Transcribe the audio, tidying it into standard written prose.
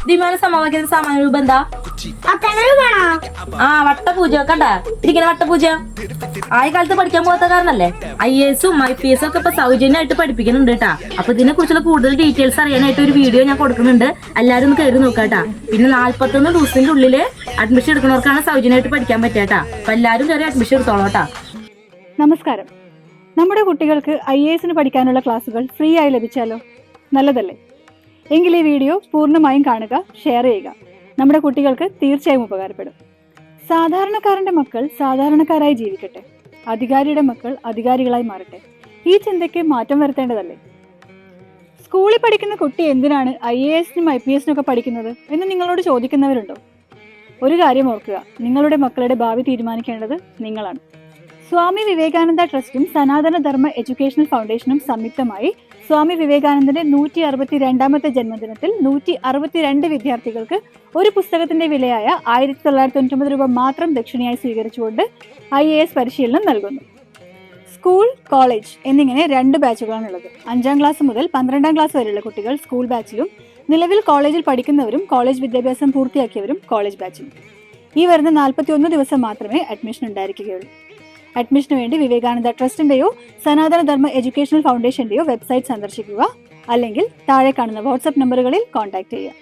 ദ്വിമാന സമവാക്യത്തിന്റെ സമാന രൂപം എന്താ? ആ വട്ടപൂജ കണ്ട ഇരിക്കുന്ന വട്ടപൂജ. ആയ കാലത്ത് പഠിക്കാൻ പോകാത്ത കാരണല്ലേ IAS-ഉം IPS ഒക്കെ ഇപ്പൊ സൗജന്യമായിട്ട് പഠിപ്പിക്കുന്നുണ്ട് കേട്ടാ. അപ്പൊ ഇതിനെ കുറിച്ചുള്ള കൂടുതൽ ഡീറ്റെയിൽസ് അറിയാനായിട്ട് ഒരു വീഡിയോ ഞാൻ കൊടുക്കുന്നുണ്ട്. എല്ലാവരും ഒന്ന് കയറി നോക്കാട്ടാ. പിന്നെ 41 ദിവസത്തിന്റെ ഉള്ളില് അഡ്മിഷൻ എടുക്കുന്നവർക്കാണ് സൗജന്യമായിട്ട് പഠിക്കാൻ പറ്റാട്ടാ. അപ്പൊ എല്ലാവരും കയറി അഡ്മിഷൻ എടുത്തോളാട്ടാ. നമസ്കാരം. നമ്മുടെ കുട്ടികൾക്ക് IAS-ന് പഠിക്കാനുള്ള ക്ലാസുകൾ ഫ്രീ ആയി ലഭിച്ചാലോ? നല്ലതല്ലേ? എങ്കിൽ ഈ വീഡിയോ പൂർണ്ണമായും കാണുക, ഷെയർ ചെയ്യുക. നമ്മുടെ കുട്ടികൾക്ക് തീർച്ചയായും ഉപകാരപ്പെടും. സാധാരണക്കാരന്റെ മക്കൾ സാധാരണക്കാരായി ജീവിക്കട്ടെ, അധികാരിയുടെ മക്കൾ അധികാരികളായി മാറട്ടെ. ഈ ചിന്തയ്ക്ക് മാറ്റം വരുത്തേണ്ടതല്ലേ? സ്കൂളിൽ പഠിക്കുന്ന കുട്ടി എന്തിനാണ് IAS-നും IPS-നും ഒക്കെ പഠിക്കുന്നത് എന്ന് നിങ്ങളോട് ചോദിക്കുന്നവരുണ്ടോ? ഒരു കാര്യം ഓർക്കുക, നിങ്ങളുടെ മക്കളുടെ ഭാവി തീരുമാനിക്കേണ്ടത് നിങ്ങളാണ്. സ്വാമി വിവേകാനന്ദ ട്രസ്റ്റും സനാതന ധർമ്മ എഡ്യൂക്കേഷണൽ ഫൗണ്ടേഷനും സംയുക്തമായി സ്വാമി വിവേകാനന്ദന്റെ 162ാമത്തെ ജന്മദിനത്തിൽ 162 വിദ്യാർത്ഥികൾക്ക് ഒരു പുസ്തകത്തിന്റെ വിലയായ 1999 രൂപ മാത്രം ദക്ഷിണയായി സ്വീകരിച്ചുകൊണ്ട് IAS പരിശീലനം നൽകുന്നു. സ്കൂൾ, കോളേജ് എന്നിങ്ങനെ 2 ബാച്ചുകളാണുള്ളത്. 5ാം ക്ലാസ് മുതൽ 12ാം ക്ലാസ് വരെയുള്ള കുട്ടികൾ സ്കൂൾ ബാച്ചിലും നിലവിൽ കോളേജിൽ പഠിക്കുന്നവരും കോളേജ് വിദ്യാഭ്യാസം പൂർത്തിയാക്കിയവരും കോളേജ് ബാച്ചിലും. ഈ വരുന്ന 41 ദിവസം മാത്രമേ അഡ്മിഷൻ ഉണ്ടായിരിക്കുകയുള്ളൂ. അഡ്മിഷന് വേണ്ടി വിവേകാനന്ദ ട്രസ്റ്റിന്റെയോ സനാതന ധർമ്മ എഡ്യൂക്കേഷണൽ ഫൗണ്ടേഷന്റെയോ വെബ്സൈറ്റ് സന്ദർശിക്കുക, അല്ലെങ്കിൽ താഴെ കാണുന്ന വാട്സ്ആപ്പ് നമ്പറുകളിൽ കോൺടാക്ട് ചെയ്യുക.